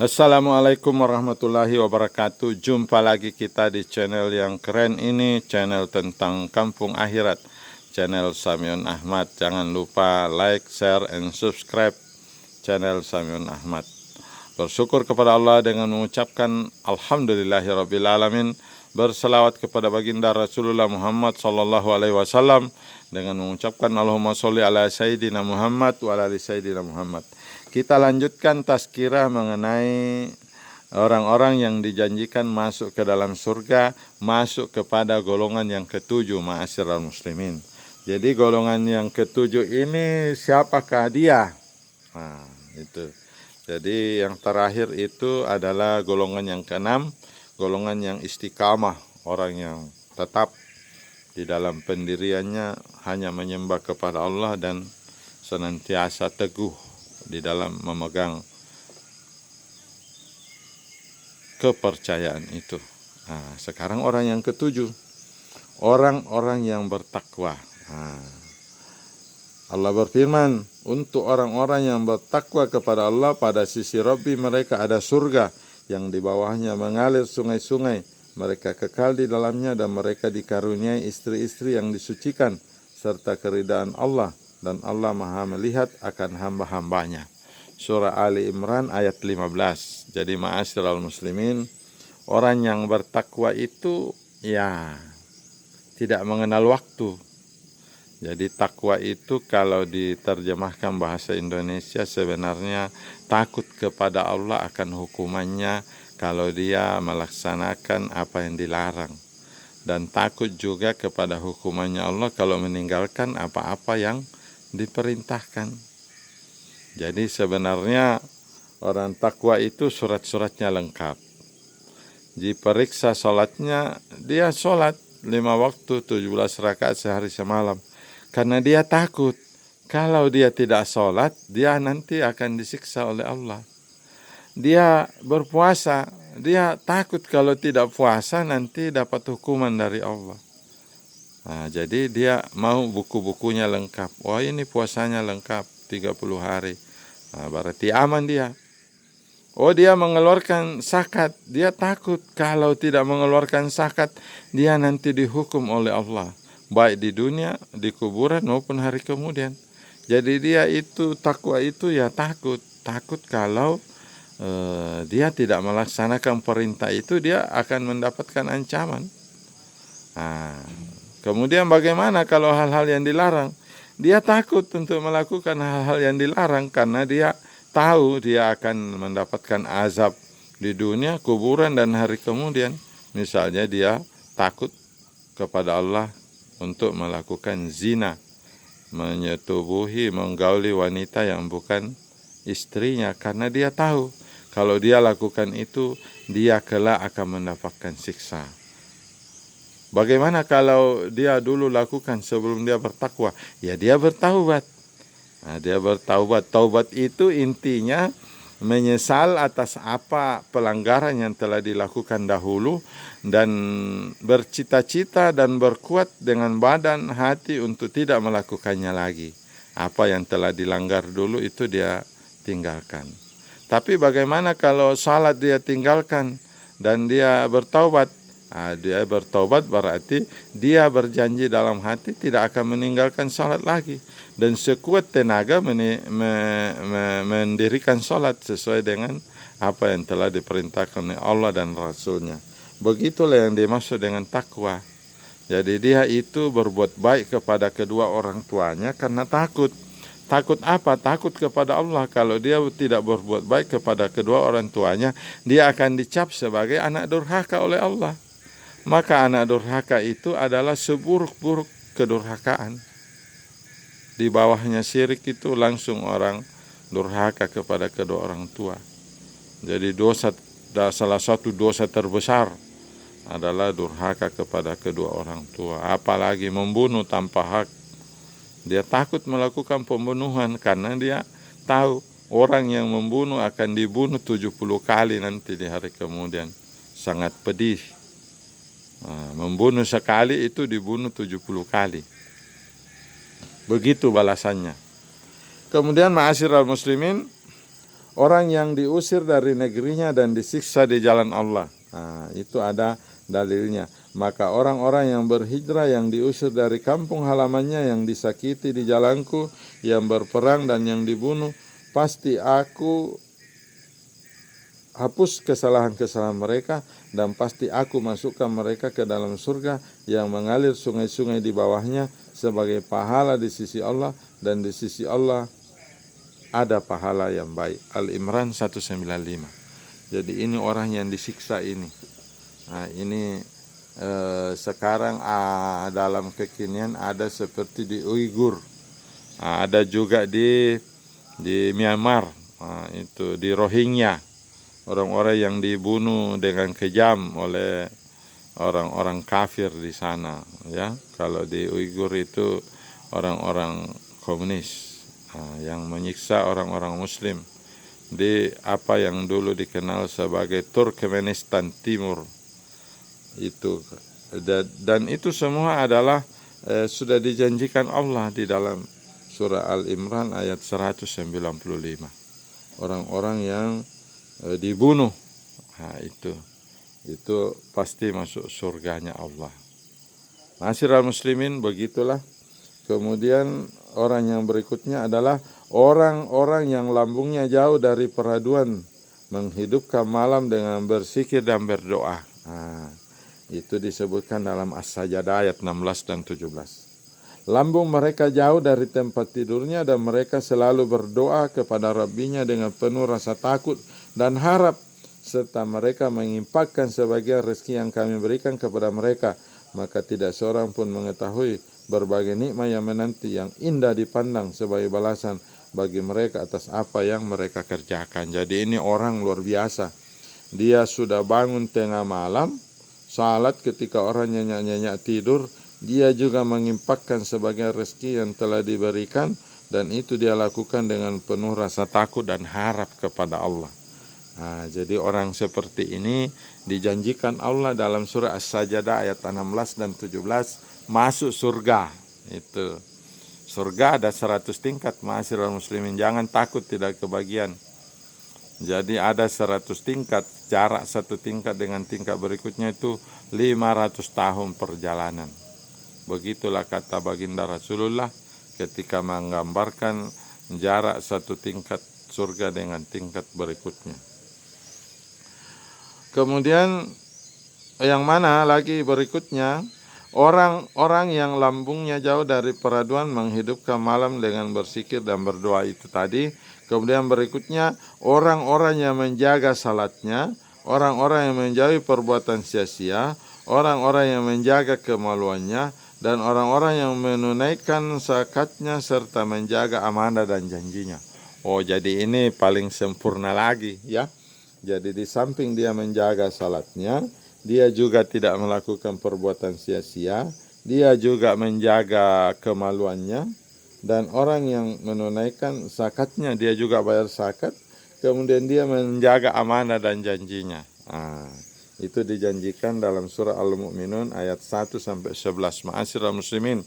Assalamualaikum warahmatullahi wabarakatuh. Jumpa lagi kita di channel yang keren ini, channel tentang kampung akhirat, channel Samion Ahmad. Jangan lupa like, share, and subscribe channel Samion Ahmad. Bersyukur kepada Allah dengan mengucapkan Alhamdulillahirrabbilalamin. Berselawat kepada baginda Rasulullah Muhammad SAW dengan mengucapkan Allahumma sholli ala Sayyidina Muhammad wa ala ali Sayyidina Muhammad. Kita lanjutkan tazkirah mengenai orang-orang yang dijanjikan masuk ke dalam surga, masuk kepada golongan yang ketujuh, ma'asyiral muslimin. Jadi golongan yang ketujuh ini siapakah dia? Nah, itu. Jadi yang terakhir itu adalah golongan yang keenam, golongan yang istiqamah, orang yang tetap di dalam pendiriannya hanya menyembah kepada Allah dan senantiasa teguh di dalam memegang kepercayaan itu. Nah, sekarang orang yang ketujuh, orang-orang yang bertakwa. Nah, Allah berfirman, untuk orang-orang yang bertakwa kepada Allah, pada sisi Rabbi mereka ada surga yang di bawahnya mengalir sungai-sungai. Mereka kekal di dalamnya dan mereka dikaruniai istri-istri yang disucikan serta keridaan Allah, dan Allah Maha melihat akan hamba-hambanya. Surah Ali Imran ayat 15. Jadi ma'asyiral muslimin, orang yang bertakwa itu ya tidak mengenal waktu. Jadi takwa itu kalau diterjemahkan bahasa Indonesia sebenarnya takut kepada Allah akan hukumannya kalau dia melaksanakan apa yang dilarang, dan takut juga kepada hukumannya Allah kalau meninggalkan apa-apa yang diperintahkan. Jadi sebenarnya orang takwa itu surat-suratnya lengkap. Diperiksa sholatnya, dia sholat 5 waktu 17 rakaat sehari semalam. Karena dia takut kalau dia tidak sholat, dia nanti akan disiksa oleh Allah. Dia berpuasa, dia takut kalau tidak puasa nanti dapat hukuman dari Allah. Nah, jadi dia mau buku-bukunya lengkap. Wah, ini puasanya lengkap 30 hari. Nah, berarti aman dia. Oh, dia mengeluarkan zakat. Dia takut kalau tidak mengeluarkan zakat, dia nanti dihukum oleh Allah, baik di dunia, di kuburan maupun hari kemudian. Jadi dia itu takwa itu ya takut kalau dia tidak melaksanakan perintah itu, dia akan mendapatkan ancaman. Nah, kemudian bagaimana kalau hal-hal yang dilarang? Dia takut untuk melakukan hal-hal yang dilarang karena dia tahu dia akan mendapatkan azab di dunia, kuburan, dan hari kemudian. Misalnya dia takut kepada Allah untuk melakukan zina, menyetubuhi, menggauli wanita yang bukan istrinya, karena dia tahu kalau dia lakukan itu, dia kelak akan mendapatkan siksa. Bagaimana kalau dia dulu lakukan sebelum dia bertakwa? Ya dia bertaubat. Nah, dia bertaubat. Taubat itu intinya menyesal atas apa pelanggaran yang telah dilakukan dahulu, dan bercita-cita dan berkuat dengan badan hati untuk tidak melakukannya lagi. Apa yang telah dilanggar dulu itu dia tinggalkan. Tapi bagaimana kalau salat dia tinggalkan dan dia bertaubat? Nah, dia bertaubat berarti dia berjanji dalam hati tidak akan meninggalkan salat lagi, dan sekuat tenaga mendirikan salat sesuai dengan apa yang telah diperintahkan oleh Allah dan Rasulnya. Begitulah yang dimaksud dengan takwa. Jadi dia itu berbuat baik kepada kedua orang tuanya karena takut. Takut apa? Takut kepada Allah. Kalau dia tidak berbuat baik kepada kedua orang tuanya, dia akan dicap sebagai anak durhaka oleh Allah. Maka anak durhaka itu adalah seburuk-buruk kedurhakaan. Di bawahnya syirik itu langsung orang durhaka kepada kedua orang tua. Jadi salah satu dosa terbesar adalah durhaka kepada kedua orang tua. Apalagi membunuh tanpa hak. Dia takut melakukan pembunuhan karena dia tahu orang yang membunuh akan dibunuh 70 kali nanti di hari kemudian. Sangat pedih. Nah, membunuh sekali itu dibunuh 70 kali. Begitu balasannya. Kemudian ma'asyiral muslimin, orang yang diusir dari negerinya dan disiksa di jalan Allah. Nah, itu ada dalilnya. Maka orang-orang yang berhijrah, yang diusir dari kampung halamannya, yang disakiti di jalanku, yang berperang dan yang dibunuh, pasti aku hapus kesalahan-kesalahan mereka, dan pasti aku masukkan mereka ke dalam surga yang mengalir sungai-sungai di bawahnya sebagai pahala di sisi Allah, dan di sisi Allah ada pahala yang baik. Al-Imran 195. Jadi ini orang yang disiksa ini. Nah, ini sekarang dalam kekinian ada seperti di Uighur, ada juga di Myanmar, itu di Rohingya, orang-orang yang dibunuh dengan kejam oleh orang-orang kafir di sana, ya. Kalau di Uighur itu orang-orang komunis yang menyiksa orang-orang Muslim di apa yang dulu dikenal sebagai Turkmenistan Timur itu. Dan itu semua adalah sudah dijanjikan Allah di dalam surah Al-Imran ayat 195. Orang-orang yang dibunuh, nah, itu pasti masuk surganya Allah. Ma'asyiral muslimin, begitulah. Kemudian orang yang berikutnya adalah orang-orang yang lambungnya jauh dari peraduan, menghidupkan malam dengan berzikir dan berdoa. Nah, itu disebutkan dalam As-Sajdah ayat 16 dan 17. Lambung mereka jauh dari tempat tidurnya, dan mereka selalu berdoa kepada Rabbinya dengan penuh rasa takut dan harap, serta mereka menginfakkan sebagian rezeki yang kami berikan kepada mereka. Maka tidak seorang pun mengetahui berbagai nikmat yang menanti, yang indah dipandang sebagai balasan bagi mereka atas apa yang mereka kerjakan. Jadi ini orang luar biasa. Dia sudah bangun tengah malam, salat ketika orang nyenyak-nyenyak tidur, dia juga menginfakkan sebagian rezeki yang telah diberikan, dan itu dia lakukan dengan penuh rasa takut dan harap kepada Allah. Nah, jadi orang seperti ini dijanjikan Allah dalam surah As-Sajdah ayat 16 dan 17 masuk surga. Itu surga ada 100 tingkat, ma'asyiral muslimin, jangan takut tidak kebagian. Jadi ada 100 tingkat, jarak satu tingkat dengan tingkat berikutnya itu 500 tahun perjalanan. Begitulah kata baginda Rasulullah ketika menggambarkan jarak satu tingkat surga dengan tingkat berikutnya. Kemudian yang mana lagi berikutnya? Orang-orang yang lambungnya jauh dari peraduan, menghidupkan malam dengan berzikir dan berdoa, itu tadi. Kemudian berikutnya, orang-orang yang menjaga salatnya, orang-orang yang menjauhi perbuatan sia-sia, orang-orang yang menjaga kemaluannya, dan orang-orang yang menunaikan zakatnya serta menjaga amanah dan janjinya. Oh, jadi ini paling sempurna lagi, ya. Jadi di samping dia menjaga salatnya, dia juga tidak melakukan perbuatan sia-sia, dia juga menjaga kemaluannya, dan orang yang menunaikan zakatnya, dia juga bayar zakat, kemudian dia menjaga amanah dan janjinya. Itu dijanjikan dalam surah Al-Mu'minun ayat 1-11. Ma'asyiral muslimin,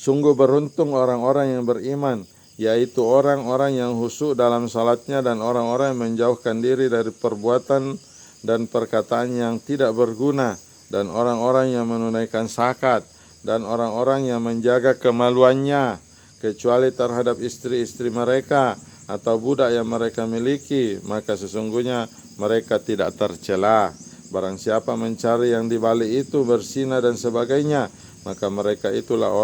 sungguh beruntung orang-orang yang beriman, yaitu orang-orang yang khusyuk dalam salatnya, dan orang-orang yang menjauhkan diri dari perbuatan dan perkataan yang tidak berguna, dan orang-orang yang menunaikan zakat, dan orang-orang yang menjaga kemaluannya, kecuali terhadap istri-istri mereka atau budak yang mereka miliki, maka sesungguhnya mereka tidak tercela. Barang siapa mencari yang di balik itu berzina dan sebagainya, maka mereka itulah